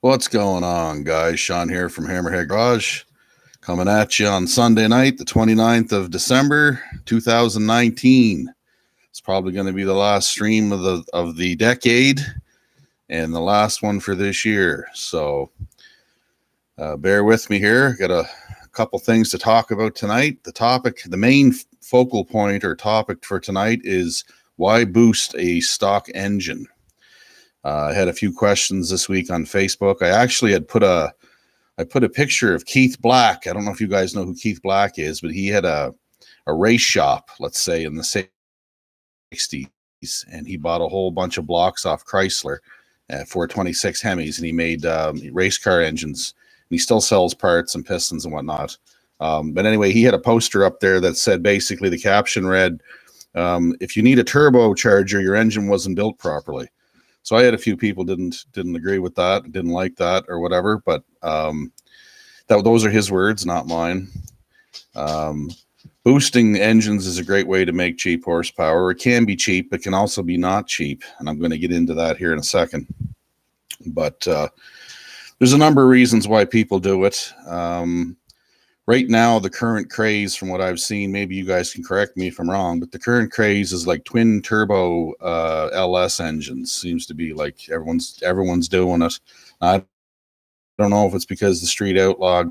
What's going on, guys? Sean here from Hammerhead Garage, coming at you on Sunday night, the 29th of December, 2019. It's probably going to be the last stream of the decade and the last one for this year. So bear with me here. Got a couple things to talk about tonight. The main focal point or topic for tonight is why boost a stock engine. I had a few questions this week on Facebook. I actually had put a picture of Keith Black. I don't know if you guys know who Keith Black is, but he had a race shop, let's say in the 60s, and he bought a whole bunch of blocks off Chrysler for 26 Hemis, and he made race car engines. And he still sells parts and pistons and whatnot. But anyway, he had a poster up there that said, basically the caption read, if you need a turbocharger, your engine wasn't built properly. So I had a few people didn't agree with that, didn't like that or whatever, but those are his words, not mine. Boosting engines is a great way to make cheap horsepower. It can be cheap, it can also be not cheap, and I'm going to get into that here in a second. But there's a number of reasons why people do it. Right now, the current craze, from what I've seen, maybe you guys can correct me if I'm wrong, but the current craze is like twin turbo LS engines. Seems to be like everyone's doing it. I don't know if it's because the street outlaw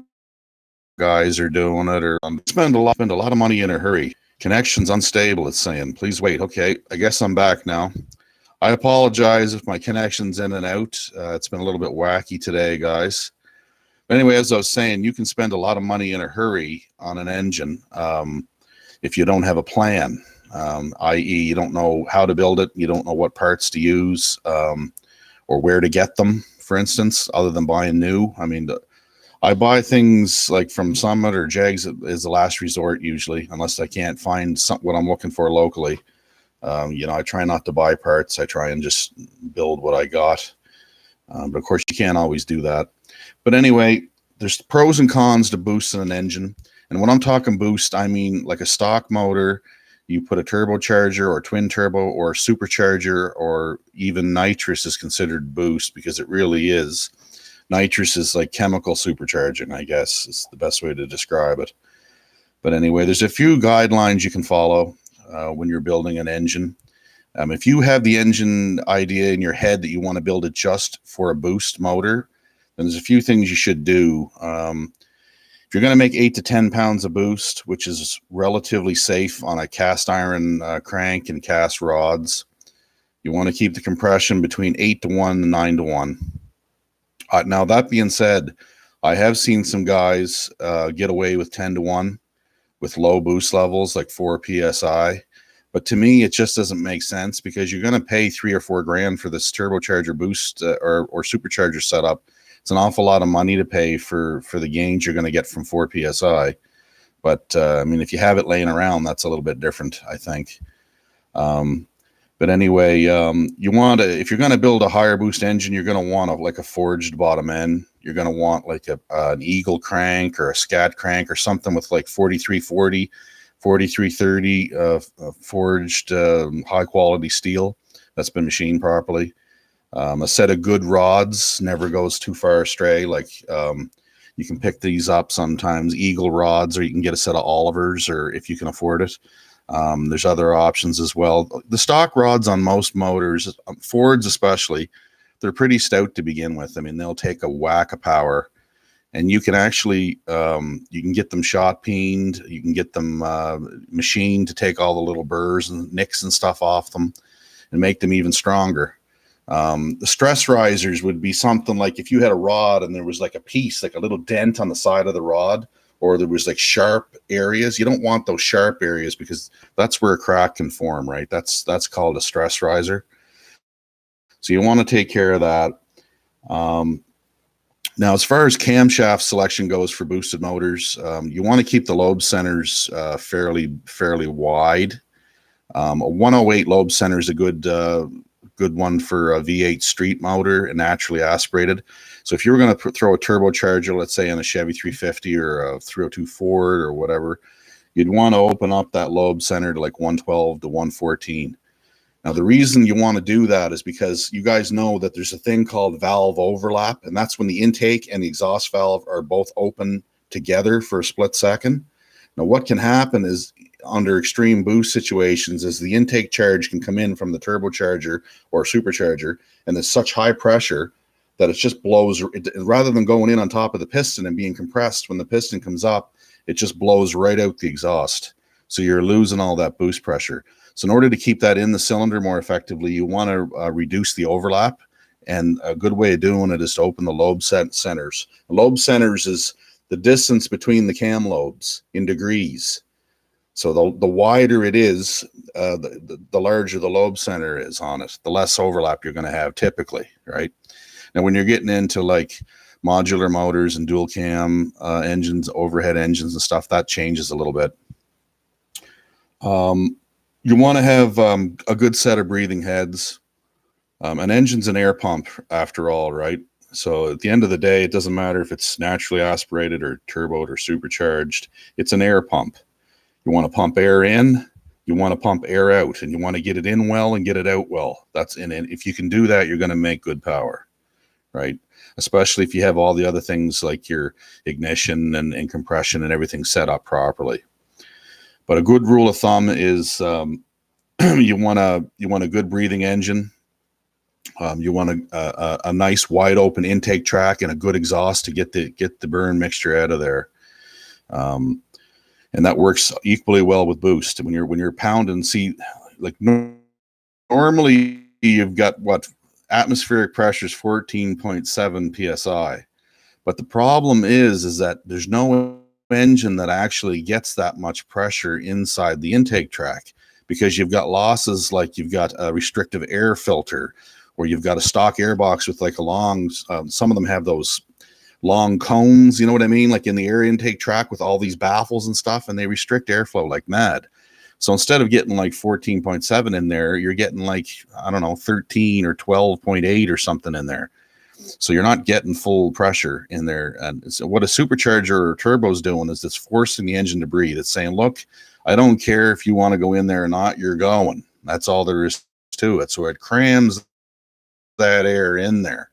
guys are doing it or spend a lot of money in a hurry. Connection's unstable, it's saying. Please wait. Okay, I guess I'm back now. I apologize if my connection's in and out. It's been a little bit wacky today, guys. But anyway, as I was saying, you can spend a lot of money in a hurry on an engine if you don't have a plan, i.e. you don't know how to build it, you don't know what parts to use or where to get them, for instance, other than buying new. I mean, I buy things like from Summit or Jegs is the last resort usually, unless I can't find what I'm looking for locally. I try not to buy parts. I try and just build what I got. But of course, you can't always do that. But anyway, there's pros and cons to boosting an engine. And when I'm talking boost, I mean like a stock motor, you put a turbocharger or twin turbo or supercharger, or even nitrous is considered boost because it really is. Nitrous is like chemical supercharging, I guess is the best way to describe it. But anyway, there's a few guidelines you can follow when you're building an engine. If you have the engine idea in your head that you want to build it just for a boost motor, then there's a few things you should do. If you're going to make 8 to 10 pounds of boost, which is relatively safe on a cast iron crank and cast rods, you want to keep the compression between 8 to 1 and 9 to 1. Now, that being said, I have seen some guys get away with 10 to 1 with low boost levels, like 4 PSI. But to me, it just doesn't make sense because you're going to pay $3 or $4 grand for this turbocharger boost or supercharger setup. It's an awful lot of money to pay for the gains you're going to get from 4 PSI. But I mean, if you have it laying around, that's a little bit different, I think. But anyway, you want to, if you're going to build a higher boost engine, you're going to want like a forged bottom end. You're going to want like an Eagle crank or a Scat crank or something with like 4340, 4330 forged high quality steel that's been machined properly. A set of good rods never goes too far astray. Like you can pick these up sometimes, Eagle rods, or you can get a set of Olivers, or if you can afford it. There's other options as well. The stock rods on most motors, Fords especially, they're pretty stout to begin with. I mean, they'll take a whack of power, and you can actually you can get them shot peened, you can get them machined to take all the little burrs and nicks and stuff off them and make them even stronger. The stress risers would be something like if you had a rod and there was like a piece, like a little dent on the side of the rod, or there was like sharp areas. You don't want those sharp areas because that's where a crack can form, right? That's called a stress riser. So you want to take care of that. Now, as far as camshaft selection goes for boosted motors, you want to keep the lobe centers fairly wide. A 108 lobe center is a good one for a V8 street motor and naturally aspirated. So if you were going to throw a turbocharger, let's say on a Chevy 350 or a 302 Ford or whatever, you'd want to open up that lobe center to like 112 to 114. Now, the reason you want to do that is because you guys know that there's a thing called valve overlap, and that's when the intake and the exhaust valve are both open together for a split second. Now, what can happen is under extreme boost situations is the intake charge can come in from the turbocharger or supercharger, and there's such high pressure that it just blows. Rather than going in on top of the piston and being compressed, when the piston comes up, it just blows right out the exhaust. So you're losing all that boost pressure. So in order to keep that in the cylinder more effectively, you want to reduce the overlap. And a good way of doing it is to open the lobe centers. The lobe centers is the distance between the cam lobes in degrees. So the wider it is, the larger the lobe center is on it, the less overlap you're going to have typically, right? Now, when you're getting into like modular motors and dual cam engines, overhead engines and stuff, that changes a little bit. You want to have a good set of breathing heads. An engine's an air pump after all, right? So at the end of the day, it doesn't matter if it's naturally aspirated or turboed or supercharged. It's an air pump. You want to pump air in, you want to pump air out, and you want to get it in well and get it out well. That's in it. If you can do that, you're going to make good power, right? Especially if you have all the other things like your ignition and compression and everything set up properly. But a good rule of thumb is you want a good breathing engine. You want a nice wide open intake track and a good exhaust to get the burn mixture out of there. And that works equally well with boost. When you're pounding, see, like normally you've got what atmospheric pressure is 14.7 psi, but the problem is that there's no engine that actually gets that much pressure inside the intake track, because you've got losses like you've got a restrictive air filter, or you've got a stock airbox with like a long, some of them have those long cones, you know what I mean? Like in the air intake track with all these baffles and stuff, and they restrict airflow like mad. So instead of getting like 14.7 in there, you're getting like, I don't know, 13 or 12.8 or something in there. So you're not getting full pressure in there. And so what a supercharger or turbo is doing is it's forcing the engine to breathe. It's saying, look, I don't care if you want to go in there or not, you're going. That's all there is to it. So it crams that air in there,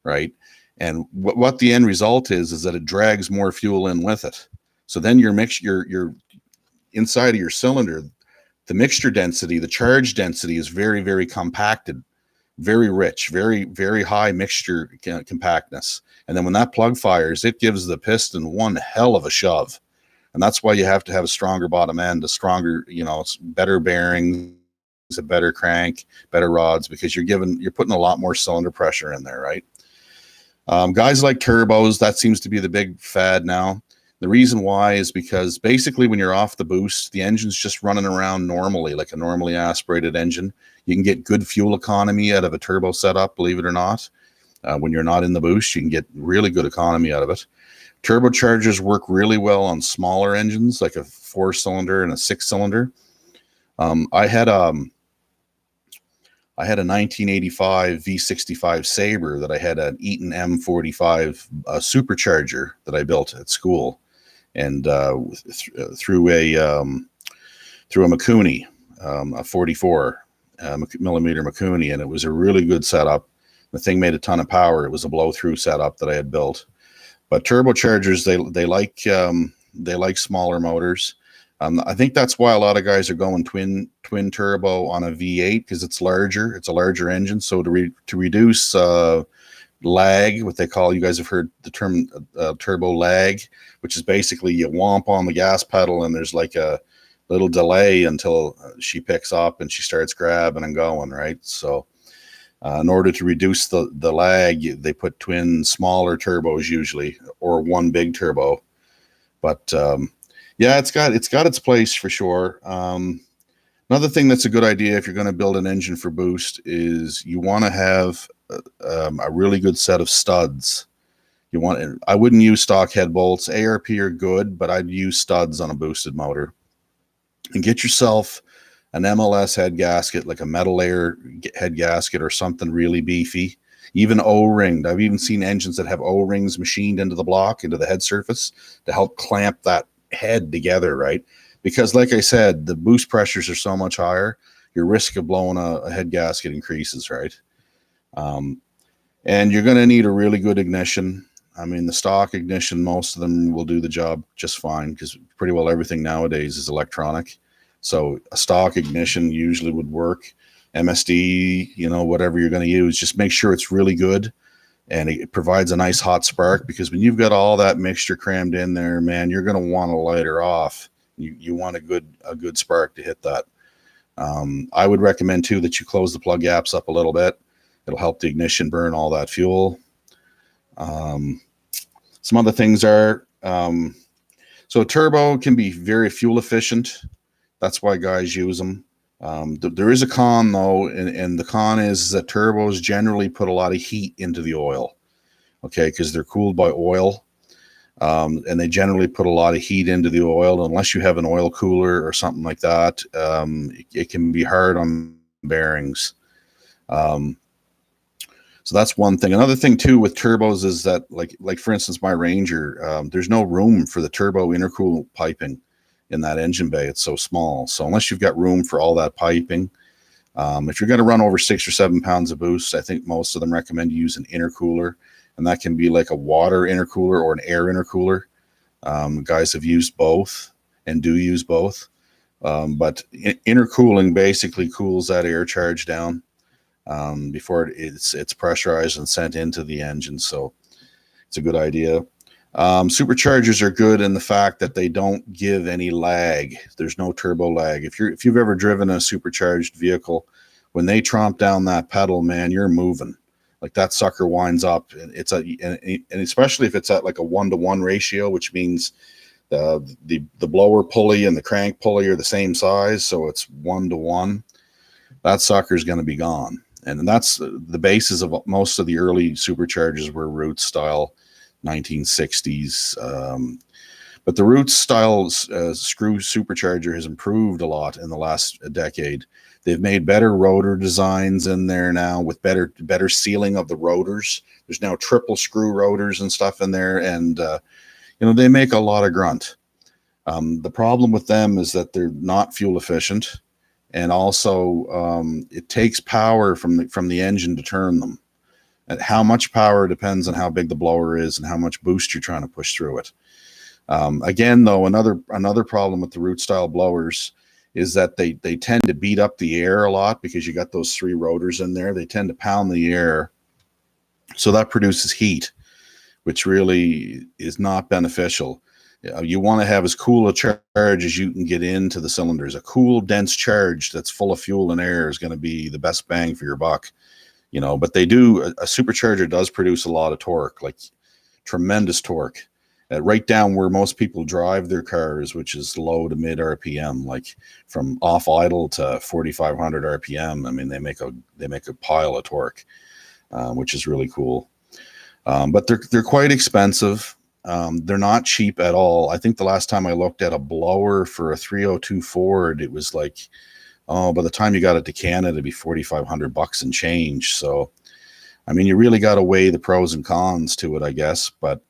right? And what the end result is that it drags more fuel in with it. So then your inside of your cylinder, the mixture density, the charge density is very, very compacted, very rich, very, very high mixture compactness. And then when that plug fires, it gives the piston one hell of a shove. And that's why you have to have a stronger bottom end, a stronger, better bearings, a better crank, better rods, because you're putting a lot more cylinder pressure in there, right? Guys like turbos, that seems to be the big fad now. The reason why is because basically when you're off the boost, the engine's just running around normally, like a normally aspirated engine. You can get good fuel economy out of a turbo setup, believe it or not. When you're not in the boost, you can get really good economy out of it. Turbochargers work really well on smaller engines, like a 4-cylinder and a 6-cylinder. I had a 1985 V65 Sabre that I had an Eaton M45 supercharger that I built at school, and through a Mikuni, a 44 millimeter Mikuni, and it was a really good setup. The thing made a ton of power. It was a blow-through setup that I had built. But turbochargers, they like smaller motors. I think that's why a lot of guys are going twin turbo on a V8, because it's larger. It's a larger engine. So to reduce lag, what they call, you guys have heard the term turbo lag, which is basically you whomp on the gas pedal and there's like a little delay until she picks up and she starts grabbing and going, right? So in order to reduce the lag, they put twin smaller turbos usually, or one big turbo. But yeah, it's got its place for sure. Another thing that's a good idea if you're going to build an engine for boost is you want to have a really good set of studs. I wouldn't use stock head bolts. ARP are good, but I'd use studs on a boosted motor. And get yourself an MLS head gasket, like a metal layer head gasket or something really beefy. Even O-ringed. I've even seen engines that have O-rings machined into the block, into the head surface, to help clamp that head together, right? Because like I said, the boost pressures are so much higher. your risk of blowing a head gasket increases, right? And you're going to need a really good ignition. I mean, the stock ignition, most of them will do the job just fine because pretty well everything nowadays is electronic. So a stock ignition usually would work. MSD, you know, whatever you're going to use, just make sure it's really good and it provides a nice hot spark, because when you've got all that mixture crammed in there, man, you're going to want to light her off. You want a good spark to hit that. I would recommend too that you close the plug gaps up a little bit. It'll help the ignition burn all that fuel. Some other things are, so a turbo can be very fuel efficient. That's why guys use them. There is a con though, and the con is that turbos generally put a lot of heat into the oil, okay, because they're cooled by oil, and they generally put a lot of heat into the oil. Unless you have an oil cooler or something like that, it can be hard on bearings. So that's one thing. Another thing too with turbos is that, like for instance, my Ranger, there's no room for the turbo intercool piping in that engine bay. It's so small. So unless you've got room for all that piping, if you're going to run over 6 or 7 pounds of boost, I think most of them recommend you use an intercooler, and that can be like a water intercooler or an air intercooler. Guys have used both and do use both, but intercooling basically cools that air charge down before it's pressurized and sent into the engine. So it's a good idea. Superchargers are good in the fact that they don't give any lag. There's no turbo lag. If you've ever driven a supercharged vehicle, when they tromp down that pedal, man, you're moving. Like that sucker winds up, and and especially if it's at like a 1-to-1 ratio, which means the blower pulley and the crank pulley are the same size, so it's 1-to-1. That sucker's going to be gone. And that's the basis of most of the early superchargers were Roots style 1960s. But the Roots style screw supercharger has improved a lot in the last decade. They've made better rotor designs in there now with better sealing of the rotors. There's now triple screw rotors and stuff in there, and they make a lot of grunt. The problem with them is that they're not fuel efficient. And also, it takes power from the engine to turn them. And how much power depends on how big the blower is and how much boost you're trying to push through it. Again, though, another problem with the Roots style blowers is that they tend to beat up the air a lot because you got those 3 rotors in there. They tend to pound the air, so that produces heat, which really is not beneficial. You want to have as cool a charge as you can get into the cylinders. A cool, dense charge that's full of fuel and air is going to be the best bang for your buck. But a supercharger does produce a lot of torque, like tremendous torque, right down where most people drive their cars, which is low to mid RPM, like from off idle to 4,500 RPM. I mean, they make a pile of torque, which is really cool. But they're quite expensive. They're not cheap at all. I think the last time I looked at a blower for a 302 Ford, it was like, by the time you got it to Canada, it'd be $4,500 and change. So, I mean, you really got to weigh the pros and cons to it, I guess. But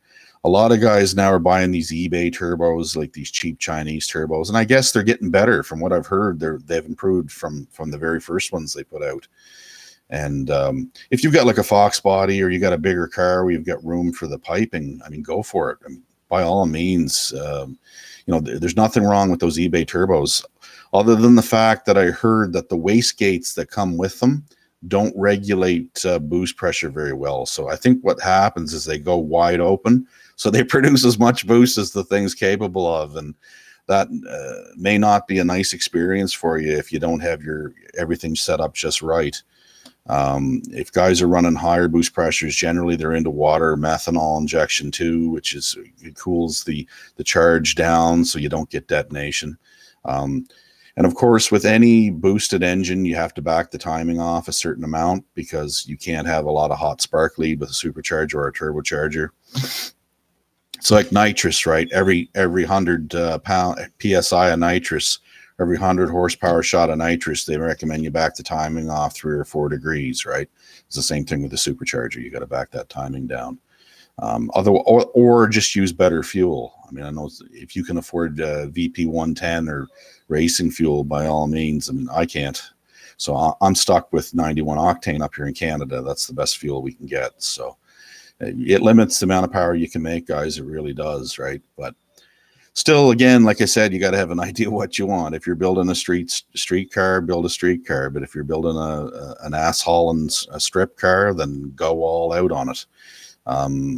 a lot of guys now are buying these eBay turbos, like these cheap Chinese turbos, and I guess they're getting better. From what I've heard, they've improved from the very first ones they put out. And if you've got like a Fox body or you got a bigger car where you've got room for the piping, I mean, go for it. I mean, by all means, there's nothing wrong with those eBay turbos, other than the fact that I heard that the wastegates that come with them don't regulate boost pressure very well. So I think what happens is they go wide open, so they produce as much boost as the thing's capable of, and that may not be a nice experience for you if you don't have everything set up just right. If guys are running higher boost pressures, generally they're into water methanol injection too, which it cools the charge down so you don't get detonation. And of course, with any boosted engine, you have to back the timing off a certain amount because you can't have a lot of hot spark lead with a supercharger or a turbocharger. It's like nitrous, right? Every 100 PSI of nitrous, every 100 horsepower shot of nitrous, they recommend you back the timing off 3 or 4 degrees, right? It's the same thing with the supercharger. You got to back that timing down. Or just use better fuel. I mean, I know if you can afford VP 110 or racing fuel, by all means. I mean, I can't. So I'm stuck with 91 octane up here in Canada. That's the best fuel we can get. So it limits the amount of power you can make, guys. It really does, right? But still, again, like I said, you got to have an idea what you want. If you're building a street car, build a street car. But if you're building an ass hauling a strip car, then go all out on it.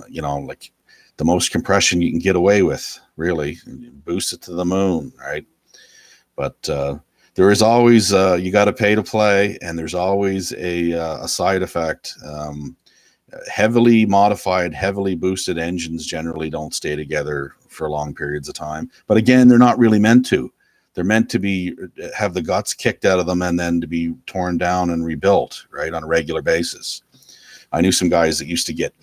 You know, like the most compression you can get away with, really, boost it to the moon, right? But there is always you got to pay to play, and there's always a side effect. Heavily modified, heavily boosted engines generally don't stay together for long periods of time. But again, they're not really meant to. They're meant to be have the guts kicked out of them and then to be torn down and rebuilt, right, on a regular basis. I knew some guys that used to get,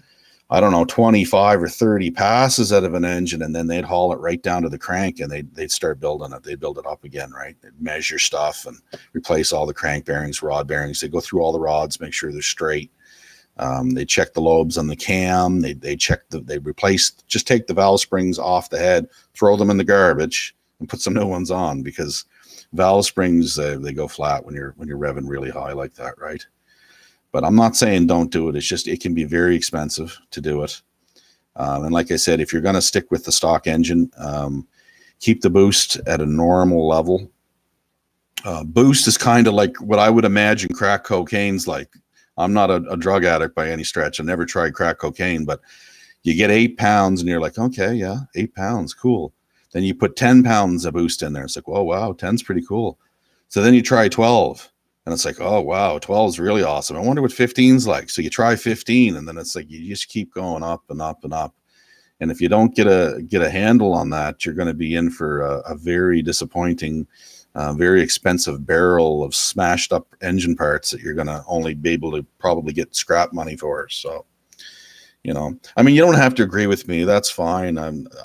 I don't know, 25 or 30 passes out of an engine, and then they'd haul it right down to the crank and they'd start building it. They'd build it up again, right? They'd measure stuff and replace all the crank bearings, rod bearings. They'd go through all the rods, make sure they're straight. They check the lobes on the cam. They check they replace, just take the valve springs off the head, throw them in the garbage, and put some new ones on, because valve springs they go flat when you're revving really high like that, right? But I'm not saying don't do it. It's just it can be very expensive to do it. And like I said, if you're going to stick with the stock engine, keep the boost at a normal level. Boost is kind of like what I would imagine crack cocaine's like. I'm not a drug addict by any stretch. I never tried crack cocaine, but you get 8 pounds and you're like, okay, yeah, 8 pounds, cool. Then you put 10 pounds of boost in there. It's like, oh, wow, 10's pretty cool. So then you try 12 and it's like, oh, wow, 12 is really awesome. I wonder what 15's like. So you try 15 and then it's like, you just keep going up and up and up. And if you don't get a handle on that, you're going to be in for a very disappointing, very expensive barrel of smashed up engine parts that you're going to only be able to probably get scrap money for. So, you know, I mean, you don't have to agree with me. That's fine.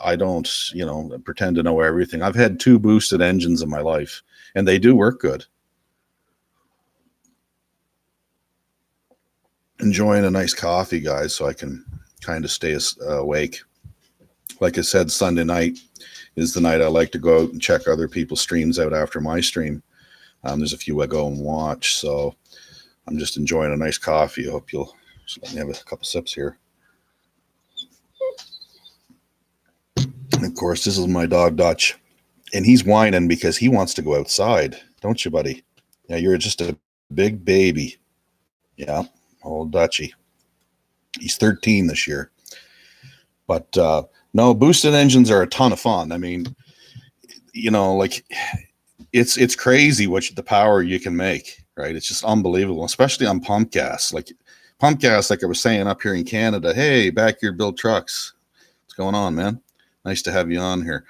I don't, you know, pretend to know everything. I've had 2 boosted engines in my life and they do work good. Enjoying a nice coffee, guys, so I can kind of stay awake. Like I said, Sunday night is the night I like to go out and check other people's streams out after my stream. There's a few I go and watch, so I'm just enjoying a nice coffee. I hope you'll just let me have a couple sips here. And of course, this is my dog Dutch, and he's whining because he wants to go outside, don't you, buddy? Yeah, you're just a big baby. Yeah, old Dutchy. He's 13 this year. But no, boosted engines are a ton of fun. I mean, you know, like it's crazy what the power you can make, right? It's just unbelievable, especially on pump gas. Like pump gas, like I was saying up here in Canada. Hey, backyard build trucks. What's going on, man? Nice to have you on here.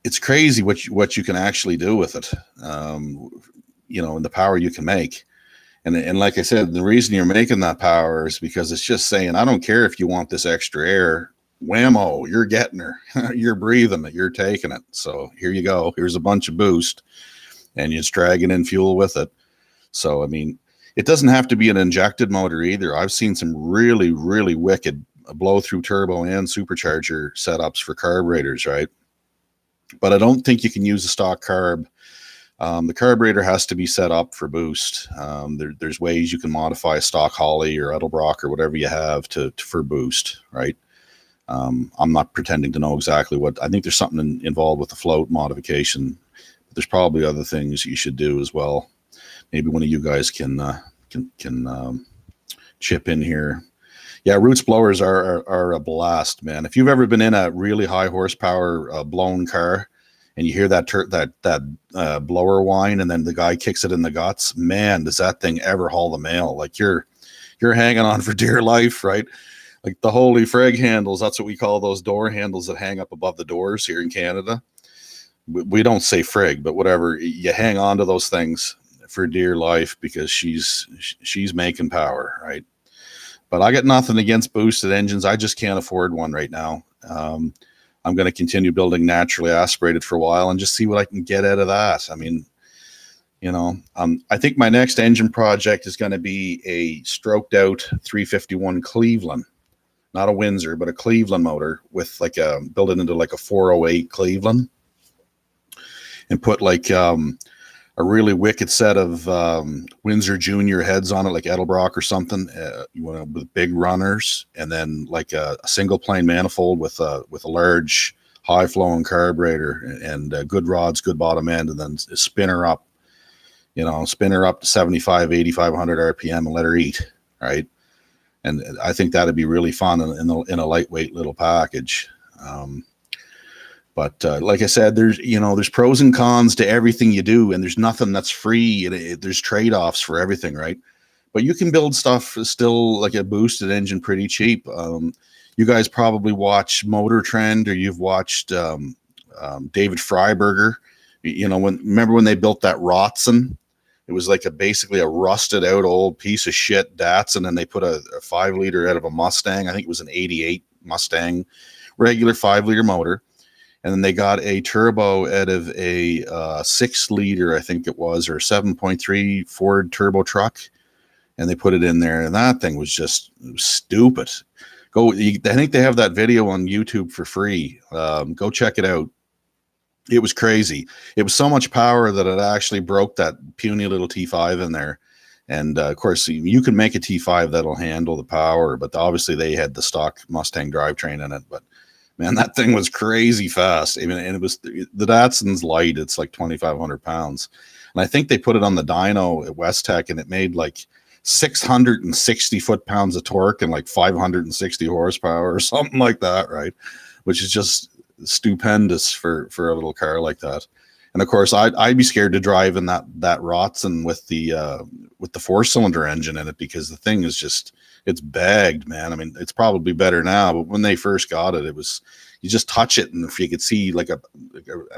It's crazy what you can actually do with it. You know, and the power you can make. And like I said, the reason you're making that power is because it's just saying, I don't care if you want this extra air, whammo, you're getting her, you're breathing it, you're taking it. So here you go. Here's a bunch of boost and you're just dragging in fuel with it. So, I mean, it doesn't have to be an injected motor either. I've seen some really, really wicked blow through turbo and supercharger setups for carburetors, right? But I don't think you can use a stock carb. The carburetor has to be set up for boost. There's ways you can modify a stock Holley or Edelbrock or whatever you have for boost, right? I'm not pretending to know exactly what. I think there's something involved with the float modification. But there's probably other things you should do as well. Maybe one of you guys can chip in here. Yeah, Roots blowers are a blast, man. If you've ever been in a really high horsepower blown car, and you hear that blower whine, and then the guy kicks it in the guts, man, does that thing ever haul the mail? Like you're hanging on for dear life, right? Like the holy frig handles, that's what we call those door handles that hang up above the doors here in Canada. We don't say frig, but whatever, you hang on to those things for dear life because she's making power, right? But I got nothing against boosted engines. I just can't afford one right now. I'm going to continue building naturally aspirated for a while and just see what I can get out of that. I mean, you know, I think my next engine project is going to be a stroked out 351 Cleveland, not a Windsor, but a Cleveland motor with like build it into like a 408 Cleveland and put like a a really wicked set of Windsor Junior heads on it, like Edelbrock or something, with big runners, and then like a single plane manifold with a large high flowing carburetor and good rods, good bottom end, and then spin her up to 75, 85, 100 RPM and let her eat, right? And I think that'd be really fun in a lightweight little package. But like I said, there's pros and cons to everything you do, and there's nothing that's free. There's trade-offs for everything, right? But you can build stuff still like a boosted engine pretty cheap. You guys probably watch Motor Trend, or you've watched David Freiberger. Remember when they built that Rotson? It was like basically a rusted out old piece of shit Datsun, and they put a 5 liter out of a Mustang. I think it was an 88 Mustang, regular 5 liter motor. And then they got a turbo out of a 6 liter, I think it was, or 7.3 Ford turbo truck. And they put it in there, and that thing was just stupid. I think they have that video on YouTube for free. Go check it out. It was crazy. It was so much power that it actually broke that puny little T5 in there. And of course, you can make a T5 that'll handle the power, but obviously they had the stock Mustang drivetrain in it. But man, that thing was crazy fast. I mean, and it was the Datsun's light. It's like 2,500 pounds. And I think they put it on the dyno at West Tech, and it made like 660 foot-pounds of torque and like 560 horsepower or something like that, right? Which is just stupendous for a little car like that. And of course, I'd be scared to drive in that Rotson with the 4-cylinder engine in it, because the thing is just, it's bagged, man. I mean, it's probably better now, but when they first got it, it was, you just touch it, and if you could see like a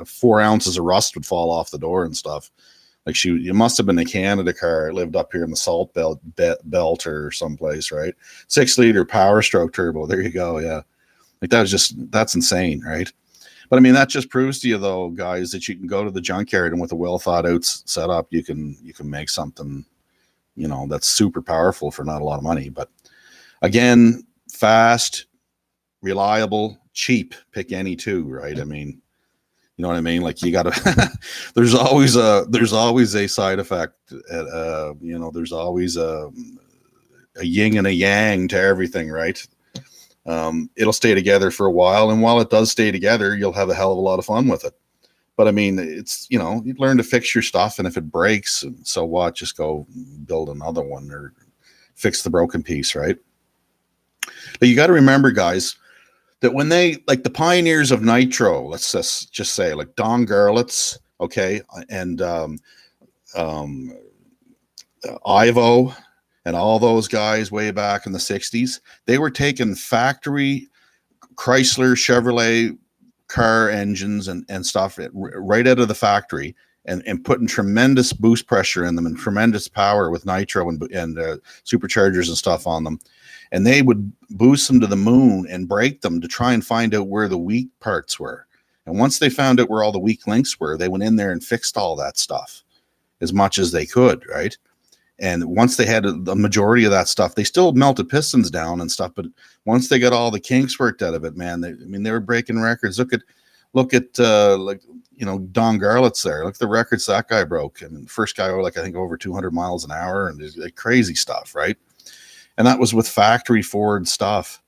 4 ounces of rust would fall off the door and stuff. Like it must have been a Canada car. It lived up here in the Salt Belt or someplace, right? 6 liter Power Stroke turbo. There you go. Yeah. Like that's insane, right? But I mean, that just proves to you, though, guys, that you can go to the junkyard, and with a well thought out setup, you can make something, that's super powerful for not a lot of money. But again, fast, reliable, cheap. Pick any two, right? I mean, you know what I mean? Like you got to. there's always a side effect. There's always a yin and a yang to everything, right? It'll stay together for a while, and while it does stay together, you'll have a hell of a lot of fun with it. But I mean, it's, you learn to fix your stuff, and if it breaks, so what? Just go build another one or fix the broken piece, right? But you got to remember, guys, that when they, like the pioneers of nitro, let's just say like Don Garlits, okay, and Ivo, and all those guys way back in the 60s, they were taking factory Chrysler, Chevrolet car engines and stuff right out of the factory, and putting tremendous boost pressure in them and tremendous power with nitro and superchargers and stuff on them. And they would boost them to the moon and break them to try and find out where the weak parts were. And once they found out where all the weak links were, they went in there and fixed all that stuff as much as they could, right? And once they had the majority of that stuff, they still melted pistons down and stuff. But once they got all the kinks worked out of it, man, they were breaking records. Look at Don Garlits there. Look at the records that guy broke. And first guy, I think over 200 miles an hour, and like crazy stuff, right? And that was with factory Ford stuff,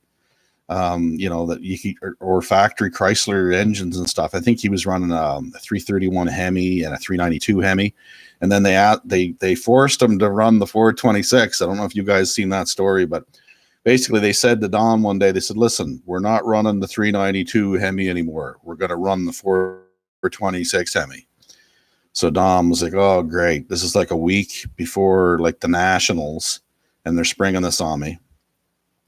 or factory Chrysler engines and stuff. I think he was running a 331 Hemi and a 392 Hemi. And then they forced him to run the 426. I don't know if you guys seen that story, but basically they said to Don one day, they said, listen, we're not running the 392 Hemi anymore. We're going to run the 426 Hemi. So Don was like, oh, great. This is like a week before like the Nationals, and they're springing this on me.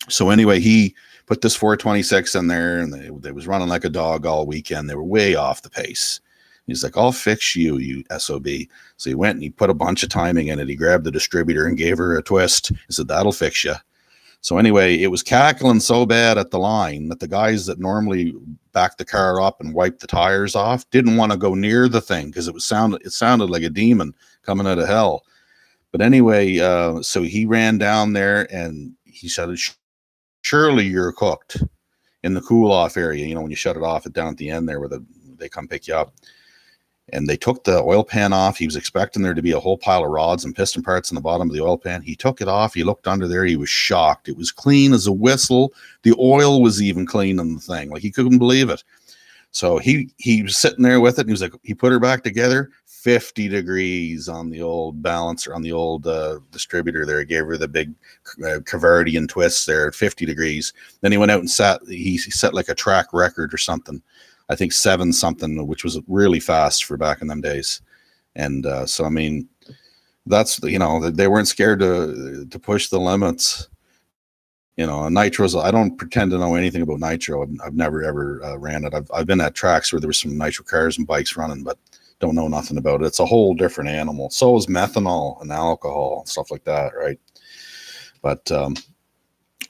So anyway, he put this 426 in there, and they was running like a dog all weekend. They were way off the pace. He's like, I'll fix you, you SOB. So he went and he put a bunch of timing in it. He grabbed the distributor and gave her a twist. He said, that'll fix you. So anyway, it was cackling so bad at the line that the guys that normally back the car up and wipe the tires off didn't want to go near the thing, because it sounded like a demon coming out of hell. But anyway, so he ran down there and he said, surely you're cooked in the cool off area. When you shut it off down at the end there where they come pick you up. and they took the oil pan off. He was expecting there to be a whole pile of rods and piston parts in the bottom of the oil pan. He took it off. He looked under there. He was shocked. It was clean as a whistle. The oil was even clean on the thing. Like, he couldn't believe it. So he was sitting there with it, and he was like, he put her back together, 50 degrees on the old balancer, on the old distributor there. He gave her the big Cavardian twists there at 50 degrees. Then he went out and he set like a track record or something. I think 7 something, which was really fast for back in them days. And so, I mean, that's, you know, they weren't scared to push the limits. You know, nitros, I don't pretend to know anything about nitro. I've never ever ran it. I've been at tracks where there was some nitro cars and bikes running, but don't know nothing about it. It's a whole different animal. So is methanol and alcohol, stuff like that, right? But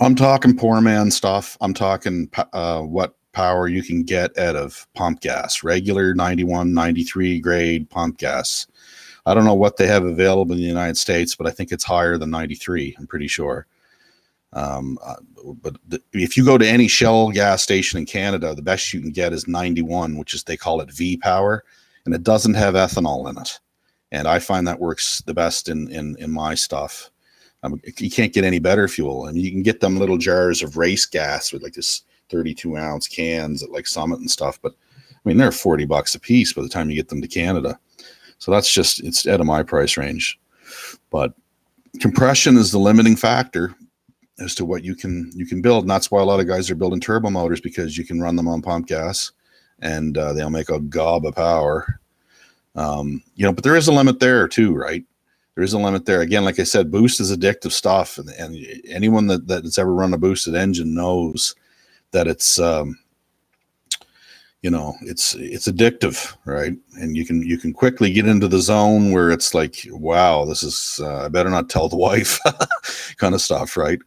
I'm talking poor man stuff. I'm talking what power you can get out of pump gas, regular 91, 93 grade pump gas. I don't know what they have available in the United States, but I think it's higher than 93. I'm pretty sure. But if you go to any Shell gas station in Canada, the best you can get is 91, which is, they call it V power, and it doesn't have ethanol in it. And I find that works the best in my stuff. You can't get any better fuel. I mean, you can get them little jars of race gas with like this 32-ounce cans at like Summit and stuff, but I mean, they're $40 a piece by the time you get them to Canada. So that's just, it's out of my price range. But compression is the limiting factor as to what you can build, and that's why a lot of guys are building turbo motors, because you can run them on pump gas and they'll make a gob of power. You know, but there is a limit there too, right? There is a limit there. Again, like I said, boost is addictive stuff, and anyone that's ever run a boosted engine knows that it's you know, it's addictive, right? And you can quickly get into the zone where it's like, wow, this is I better not tell the wife kind of stuff, right?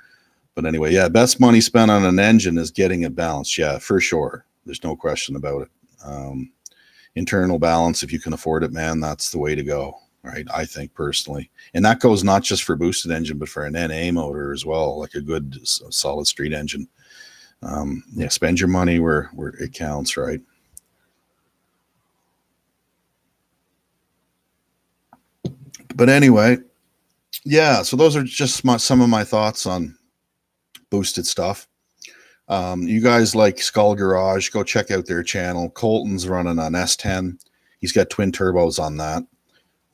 But anyway, yeah, best money spent on an engine is getting it balanced. Yeah, for sure. There's no question about it. Internal balance, if you can afford it, man, that's the way to go, right? I think personally. And that goes not just for boosted engine, but for an NA motor as well, like a good solid street engine. Yeah, spend your money where it counts, right? But anyway, yeah, so those are just some of my thoughts on boosted stuff. You guys like Skull Garage, go check out their channel. Colton's running on S10. He's got twin turbos on that.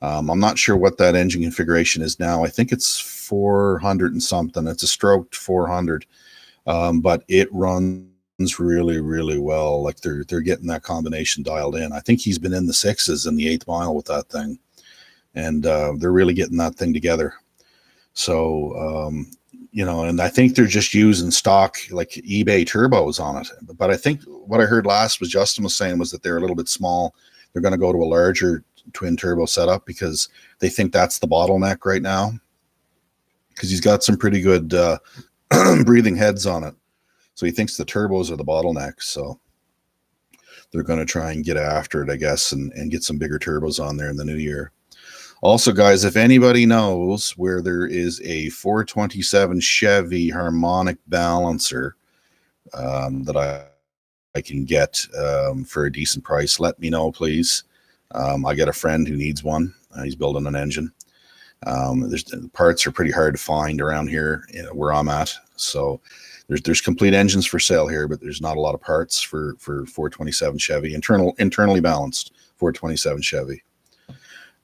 I'm not sure what that engine configuration is now. I think it's 400 and something. It's a stroked 400, but it runs really, really well. Like they're getting that combination dialed in. I think he's been in the 6s in the 8th mile with that thing, and they're really getting that thing together. So, you know, and I think they're just using stock like eBay turbos on it. But I think what I heard last was Justin was saying was that they're a little bit small. They're going to go to a larger twin turbo setup because they think that's the bottleneck right now. Because he's got some pretty good breathing heads on it. So he thinks the turbos are the bottleneck. So they're going to try and get after it, I guess, and get some bigger turbos on there in the new year. Also, guys, if anybody knows where there is a 427 Chevy harmonic balancer that I can get for a decent price, let me know, please. I got a friend who needs one. He's building an engine. The parts are pretty hard to find around here, you know, where I'm at. So there's complete engines for sale here, but there's not a lot of parts for 427 Chevy, internally balanced 427 Chevy.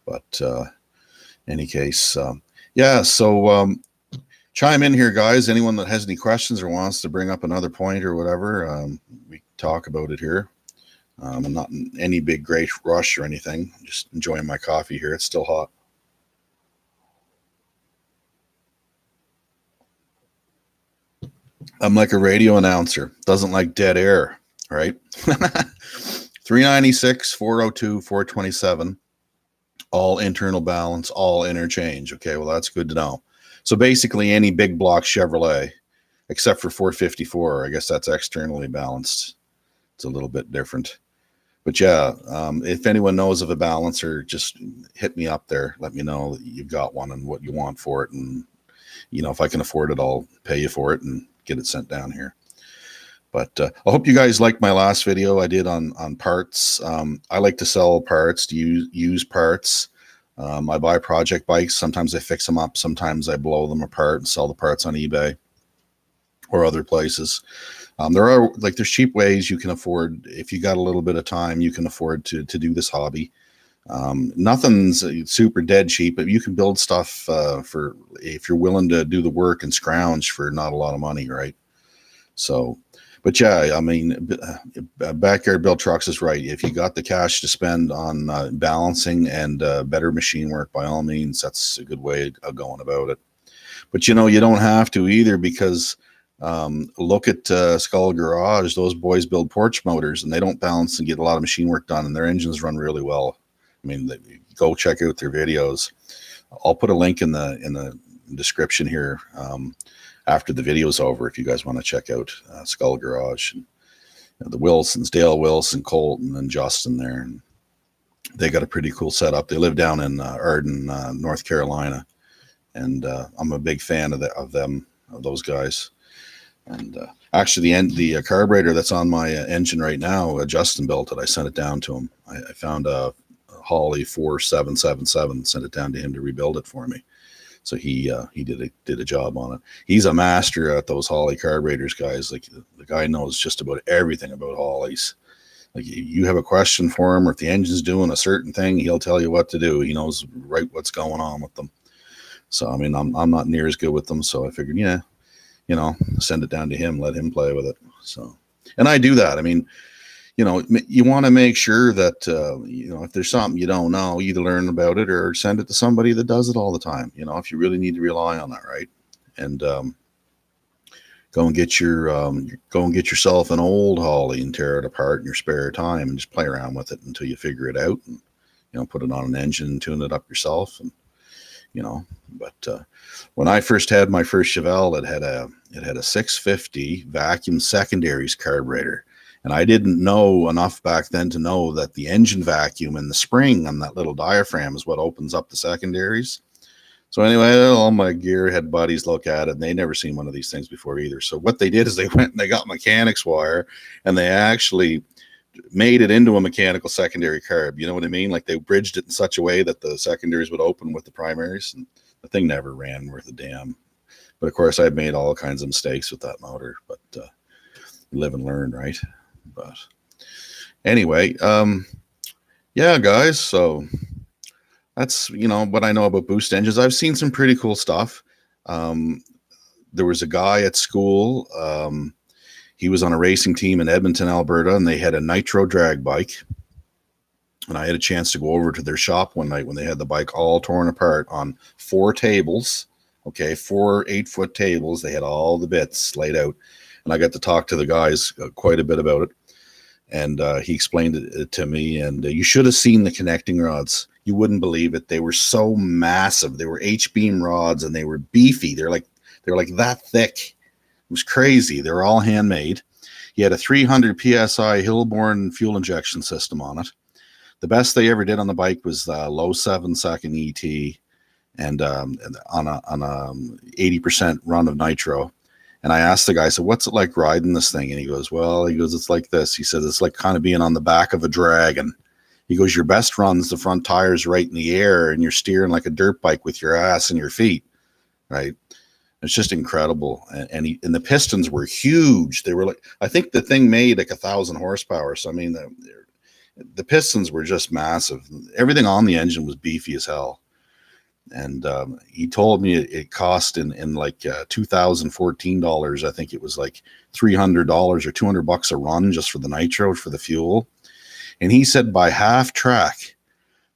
But any case, yeah, so chime in here, guys. Anyone that has any questions or wants to bring up another point or whatever, we can talk about it here. I'm not in any big great rush or anything. I'm just enjoying my coffee here. It's still hot. I'm like a radio announcer. Doesn't like dead air, right? 396, 402, 427. All internal balance, all interchange. Okay, well, that's good to know. So basically any big block Chevrolet, except for 454, I guess that's externally balanced. It's a little bit different. But yeah, if anyone knows of a balancer, just hit me up there. Let me know that you've got one and what you want for it. And, you know, if I can afford it, I'll pay you for it and get it sent down here. But I hope you guys liked my last video I did on parts. I like to sell parts, to use parts. I buy project bikes. Sometimes I fix them up. Sometimes I blow them apart and sell the parts on eBay or other places. There's cheap ways you can afford, if you got a little bit of time, you can afford to do this hobby. Nothing's super dead cheap, but you can build stuff for, if you're willing to do the work and scrounge for not a lot of money, right? So, but yeah, I mean, Backyard Built Trucks is right. If you got the cash to spend on balancing and better machine work, by all means, that's a good way of going about it. But you know, you don't have to either, because look at Skull Garage. Those boys build porch motors, and they don't balance and get a lot of machine work done, and their engines run really well. I mean, go check out their videos. I'll put a link in the description here after the video's over, if you guys want to check out Skull Garage. And, the Wilsons, Dale Wilson, Colton, and Justin there, and they got a pretty cool setup. They live down in Arden, North Carolina, and I'm a big fan of those guys. And actually, the carburetor that's on my engine right now, Justin built it. I sent it down to him. I found a Holley 4777, sent it down to him to rebuild it for me. So he did a job on it. He's a master at those Holley carburetors, guys. Like, the guy knows just about everything about Holleys. Like, you have a question for him, or if the engine's doing a certain thing, he'll tell you what to do. He knows right what's going on with them. So I mean, I'm not near as good with them. So I figured, yeah, you know, send it down to him, let him play with it. So, and I do that. I mean, you know, you want to make sure that, you know, if there's something you don't know, either learn about it or send it to somebody that does it all the time. You know, if you really need to rely on that, right? And go and get yourself an old Holley and tear it apart in your spare time and just play around with it until you figure it out, and, you know, put it on an engine and tune it up yourself. And, you know, but when I first had my first Chevelle, it had a 650 vacuum secondaries carburetor. And I didn't know enough back then to know that the engine vacuum and the spring on that little diaphragm is what opens up the secondaries. So anyway, all my gearhead buddies look at it, and they never seen one of these things before either. So what they did is they went and they got mechanics wire, and they actually made it into a mechanical secondary carb. You know what I mean? Like, they bridged it in such a way that the secondaries would open with the primaries, and the thing never ran worth a damn. But of course, I've made all kinds of mistakes with that motor, but live and learn, right? But anyway, yeah, guys, so that's, you know, what I know about boost engines. I've seen some pretty cool stuff. There was a guy at school, he was on a racing team in Edmonton, Alberta, and they had a nitro drag bike. And I had a chance to go over to their shop one night when they had the bike all torn apart on 4 tables. Okay, 4 8-foot tables. They had all the bits laid out. And I got to talk to the guys quite a bit about it. And he explained it to me. And you should have seen the connecting rods. You wouldn't believe it. They were so massive. They were H-beam rods, and they were beefy. They're like that thick. It was crazy. They were all handmade. He had a 300 PSI Hillborn fuel injection system on it. The best they ever did on the bike was low 7-second ET, and on a 80% run of nitro. And I asked the guy, so what's it like riding this thing? And he goes, it's like this. He says, it's like kind of being on the back of a dragon. He goes, your best run's the front tire's right in the air, and you're steering like a dirt bike with your ass and your feet, right? It's just incredible. And the pistons were huge. They were like, I think the thing made like 1,000 horsepower. So, I mean, the pistons were just massive. Everything on the engine was beefy as hell. And he told me it cost in like $2014. I think it was like $300 or $200 a run just for the nitro, for the fuel. And he said by half track,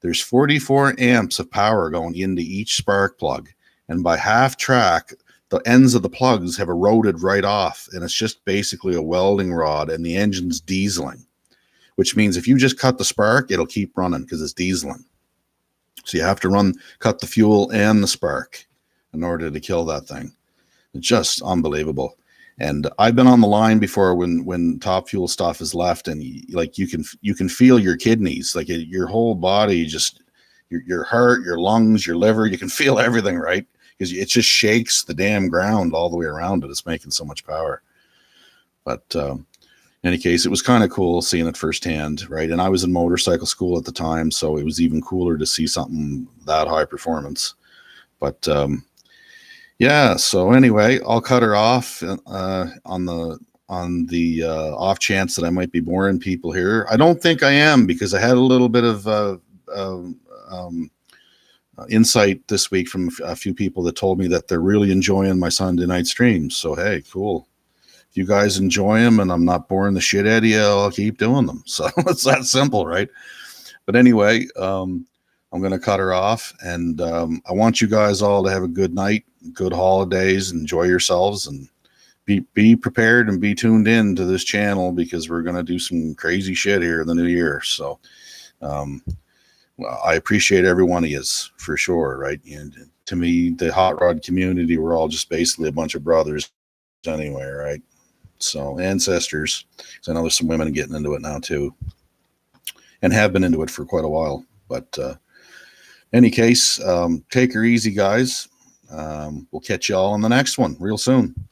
there's 44 amps of power going into each spark plug. And by half track, the ends of the plugs have eroded right off. And it's just basically a welding rod, and the engine's dieseling, which means if you just cut the spark, it'll keep running because it's dieseling. So you have to cut the fuel and the spark in order to kill that thing. It's just unbelievable. And I've been on the line before when Top Fuel stuff is left, and like you can feel your kidneys, like your whole body, just your heart, your lungs, your liver, you can feel everything, right? Because it just shakes the damn ground all the way around it. It's making so much power. But in any case, it was kind of cool seeing it firsthand, right? And I was in motorcycle school at the time, so it was even cooler to see something that high performance. But yeah, so anyway, I'll cut her off on the off chance that I might be boring people here. I don't think I am, because I had a little bit of insight this week from a few people that told me that they're really enjoying my Sunday night streams. So hey, cool. If you guys enjoy them and I'm not boring the shit out of you, I'll keep doing them. So it's that simple, right? But anyway, I'm going to cut her off, and I want you guys all to have a good night, good holidays, enjoy yourselves, and be prepared and be tuned in to this channel, because we're going to do some crazy shit here in the new year. So well, I appreciate every one of you for sure, right? And to me, the hot rod community, we're all just basically a bunch of brothers anyway, right? So ancestors. So I know there's some women getting into it now too, and have been into it for quite a while. But any case, take her easy, guys. We'll catch you all on the next one real soon.